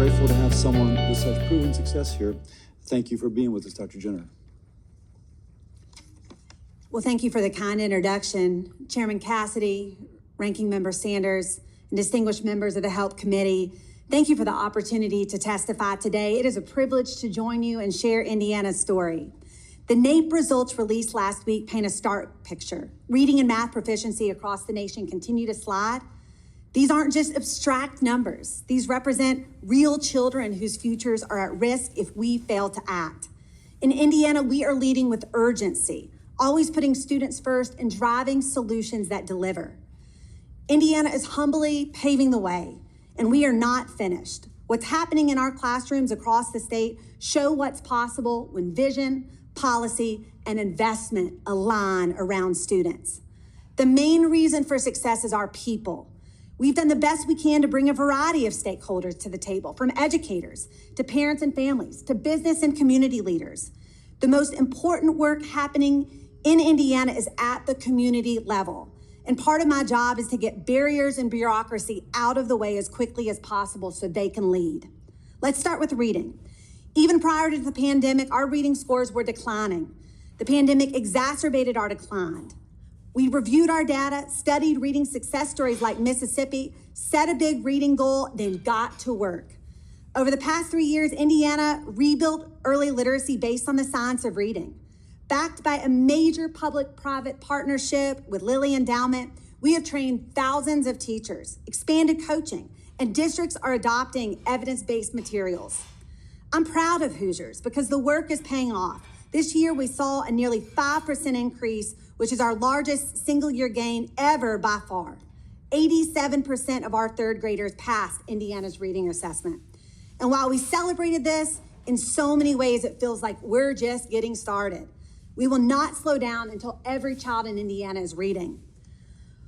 grateful to have someone with such proven success here. Thank you for being with us, Dr. Jenner. Well, thank you for the kind introduction, Chairman Cassidy, Ranking Member Sanders, and distinguished members of the Health Committee. Thank you for the opportunity to testify today. It is a privilege to join you and share Indiana's story. The NAEP results released last week paint a stark picture. Reading and math proficiency across the nation continue to slide. These aren't just abstract numbers. These represent real children whose futures are at risk if we fail to act. In Indiana, we are leading with urgency, always putting students first and driving solutions that deliver. Indiana is humbly paving the way, and we are not finished. What's happening in our classrooms across the state show what's possible when vision, policy, and investment align around students. The main reason for success is our people. We've done the best we can to bring a variety of stakeholders to the table, from educators to parents and families to business and community leaders. The most important work happening in Indiana is at the community level. And part of my job is to get barriers and bureaucracy out of the way as quickly as possible so they can lead. Let's start with reading. Even prior to the pandemic, our reading scores were declining. The pandemic exacerbated our decline. We reviewed our data, studied reading success stories like Mississippi, set a big reading goal, then got to work. Over the past 3 years, Indiana rebuilt early literacy based on the science of reading. Backed by a major public-private partnership with Lilly Endowment, we have trained thousands of teachers, expanded coaching, and districts are adopting evidence-based materials. I'm proud of Hoosiers because the work is paying off. This year, we saw a nearly 5% increase, which is our largest single-year gain ever by far. 87% of our third graders passed Indiana's reading assessment. And while we celebrated this, in so many ways, it feels like we're just getting started. We will not slow down until every child in Indiana is reading.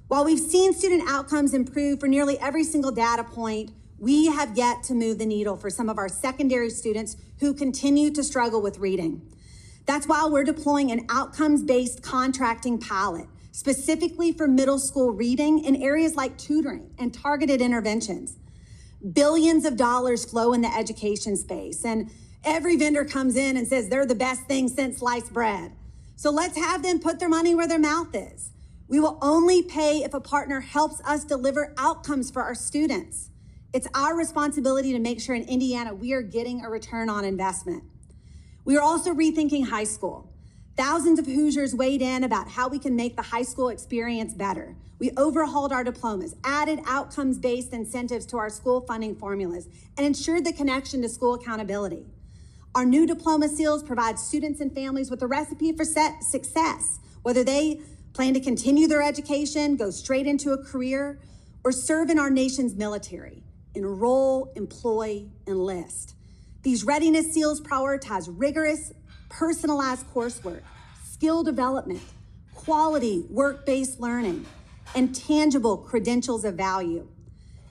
While we've seen student outcomes improve for nearly every single data point, we have yet to move the needle for some of our secondary students who continue to struggle with reading. That's why we're deploying an outcomes-based contracting pilot, specifically for middle school reading in areas like tutoring and targeted interventions. Billions of dollars flow in the education space, and every vendor comes in and says they're the best thing since sliced bread. So let's have them put their money where their mouth is. We will only pay if a partner helps us deliver outcomes for our students. It's our responsibility to make sure in Indiana we are getting a return on investment. We are also rethinking high school. Thousands of Hoosiers weighed in about how we can make the high school experience better. We overhauled our diplomas, added outcomes-based incentives to our school funding formulas, and ensured the connection to school accountability. Our new diploma seals provide students and families with a recipe for success, whether they plan to continue their education, go straight into a career, or serve in our nation's military. Enroll, employ, enlist. These readiness seals prioritize rigorous, personalized coursework, skill development, quality work-based learning, and tangible credentials of value.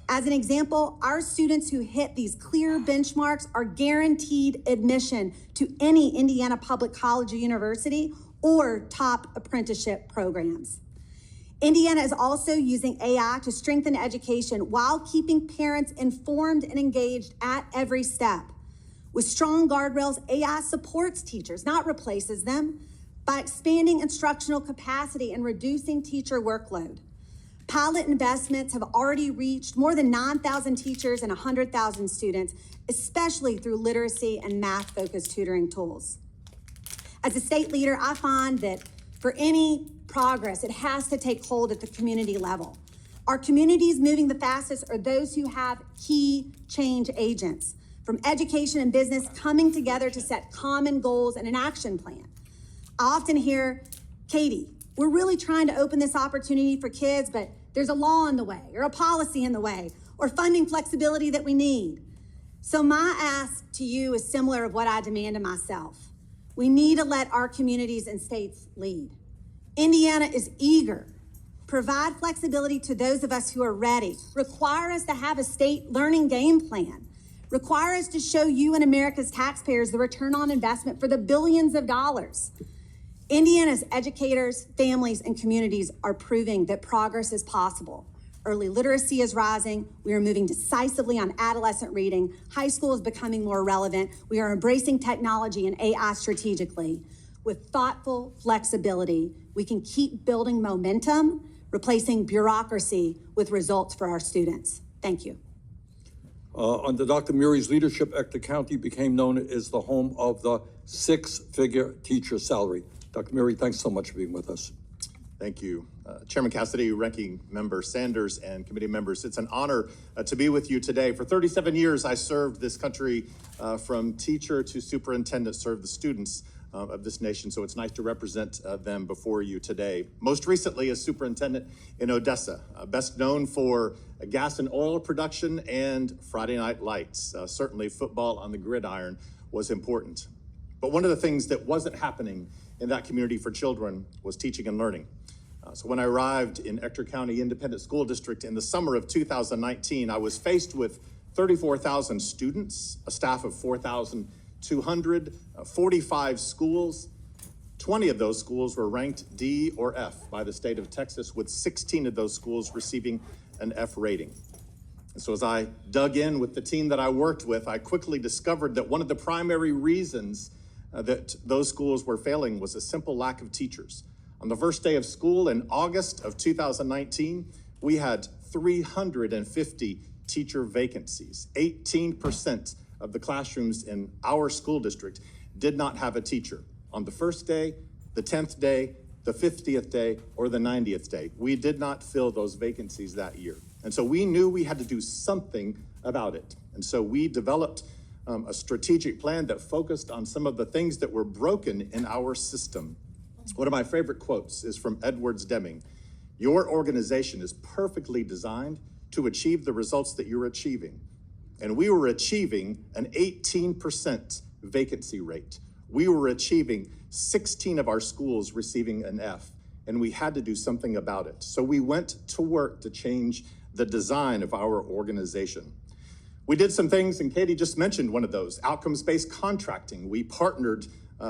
As an example, our students who hit these clear benchmarks are guaranteed admission to any Indiana public college or university or top apprenticeship programs. Indiana is also using AI to strengthen education while keeping parents informed and engaged at every step. With strong guardrails, AI supports teachers, not replaces them, by expanding instructional capacity and reducing teacher workload. Pilot investments have already reached more than 9,000 teachers and 100,000 students, especially through literacy and math-focused tutoring tools. As a state leader, I find that for any progress, it has to take hold at the community level. Our communities moving the fastest are those who have key change agents, from education and business coming together to set common goals and an action plan. I often hear, Katie, we're really trying to open this opportunity for kids, but there's a law in the way, or a policy in the way, or funding flexibility that we need. So my ask to you is similar of what I demand of myself. We need to let our communities and states lead. Indiana is eager. Provide flexibility to those of us who are ready. Require us to have a state learning game plan. Require us to show you and America's taxpayers the return on investment for the billions of dollars. Indiana's educators, families, and communities are proving that progress is possible. Early literacy is rising. We are moving decisively on adolescent reading. High school is becoming more relevant. We are embracing technology and AI strategically. With thoughtful flexibility, we can keep building momentum, replacing bureaucracy with results for our students. Thank you. Under Dr. Muri's leadership, Ector County became known as the home of the six-figure teacher salary. Dr. Muri, thanks so much for being with us. Thank you. Chairman Cassidy, Ranking Member Sanders, and committee members, it's an honor to be with you today. For 37 years, I served this country from teacher to superintendent, served the students of this nation, so it's nice to represent them before you today. Most recently as superintendent in Odessa, best known for gas and oil production and Friday night lights. Certainly football on the gridiron was important. But one of the things that wasn't happening in that community for children was teaching and learning. So when I arrived in Ector County Independent School District in the summer of 2019, I was faced with 34,000 students, a staff of 4,200, 45 schools. 20 of those schools were ranked D or F by the state of Texas, with 16 of those schools receiving an F rating. And so as I dug in with the team that I worked with, I quickly discovered that one of the primary reasons that those schools were failing was a simple lack of teachers. On the first day of school in August of 2019, we had 350 teacher vacancies. 18% of the classrooms in our school district did not have a teacher on the first day, the 10th day, the 50th day, or the 90th day. We did not fill those vacancies that year. And so we knew we had to do something about it. And so we developed a strategic plan that focused on some of the things that were broken in our system. One of my favorite quotes is from Edwards Deming. Your organization is perfectly designed to achieve the results that you're achieving. And we were achieving an 18% vacancy rate. We were achieving 16 of our schools receiving an F, and we had to do something about it. So we went to work to change the design of our organization. We did some things, and Katie just mentioned one of those, outcomes-based contracting. We partnered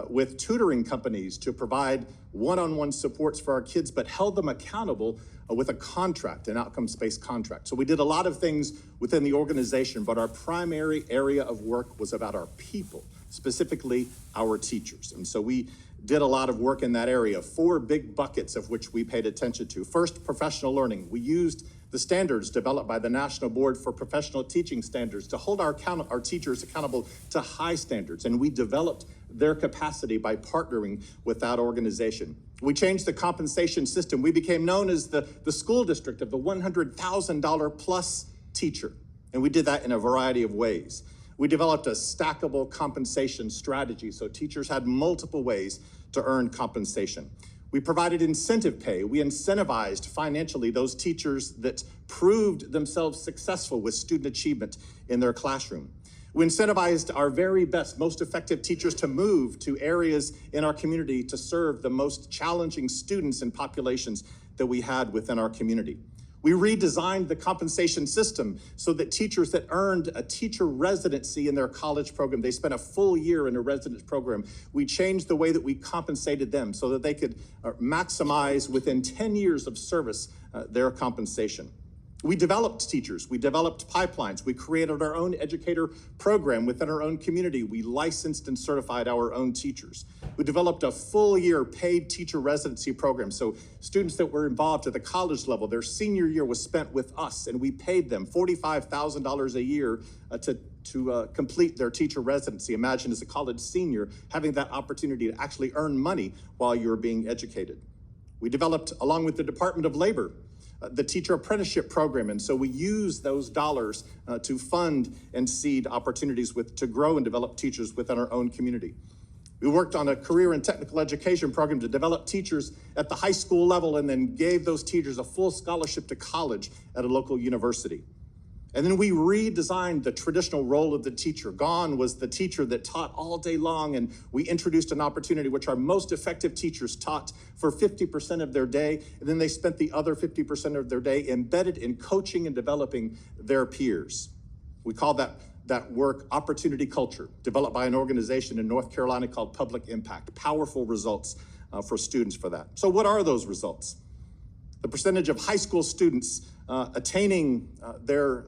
with tutoring companies to provide one-on-one supports for our kids, but held them accountable with a contract, an outcomes-based contract. So we did a lot of things within the organization, but our primary area of work was about our people, specifically our teachers. And so we did a lot of work in that area, 4 big buckets of which we paid attention to. First, professional learning. We used the standards developed by the National Board for Professional Teaching Standards to hold our teachers accountable to high standards, and we developed their capacity by partnering with that organization. We changed the compensation system. We became known as the school district of the $100,000 plus teacher, and we did that in a variety of ways. We developed a stackable compensation strategy, so teachers had multiple ways to earn compensation. We provided incentive pay. We incentivized financially those teachers that proved themselves successful with student achievement in their classroom. We incentivized our very best, most effective teachers to move to areas in our community to serve the most challenging students and populations that we had within our community. We redesigned the compensation system so that teachers that earned a teacher residency in their college program, they spent a full year in a residence program. We changed the way that we compensated them so that they could maximize within 10 years of service their compensation. We developed teachers, we developed pipelines, we created our own educator program within our own community. We licensed and certified our own teachers. We developed a full year paid teacher residency program. So students that were involved at the college level, their senior year was spent with us, and we paid them $45,000 a year to complete their teacher residency. Imagine as a college senior having that opportunity to actually earn money while you're being educated. We developed, along with the Department of Labor, the teacher apprenticeship program, and so we use those dollars to fund and seed opportunities to grow and develop teachers within our own community. We worked on a career and technical education program to develop teachers at the high school level and then gave those teachers a full scholarship to college at a local university. And then we redesigned the traditional role of the teacher. Gone was the teacher that taught all day long, and we introduced an opportunity which our most effective teachers taught for 50% of their day, and then they spent the other 50% of their day embedded in coaching and developing their peers. We call that work opportunity culture, developed by an organization in North Carolina called Public Impact. Powerful results for students for that. So what are those results? The percentage of high school students attaining their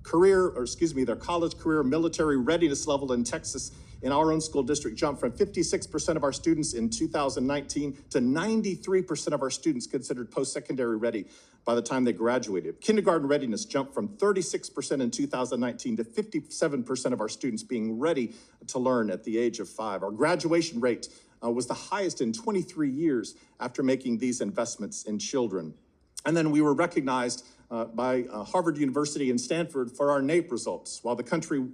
college career military readiness level in Texas in our own school district jumped from 56% of our students in 2019 to 93% of our students considered post-secondary ready by the time they graduated. Kindergarten readiness jumped from 36% in 2019 to 57% of our students being ready to learn at the age of 5. Our graduation rate was the highest in 23 years after making these investments in children. And then we were recognized by Harvard University and Stanford for our NAEP results. While the country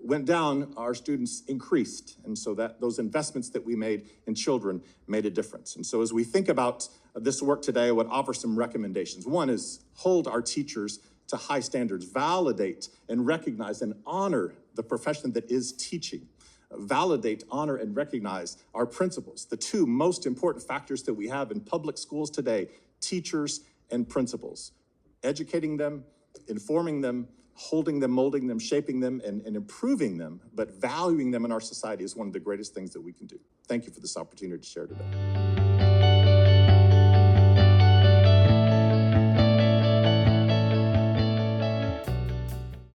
went down, our students increased. And so those investments that we made in children made a difference. And so as we think about this work today, I would offer some recommendations. One is hold our teachers to high standards, validate and recognize and honor the profession that is teaching. Validate, honor, and recognize our principals, the two most important factors that we have in public schools today, teachers and principals. Educating them, informing them, holding them, molding them, shaping them, and improving them, but valuing them in our society is one of the greatest things that we can do. Thank you for this opportunity to share today.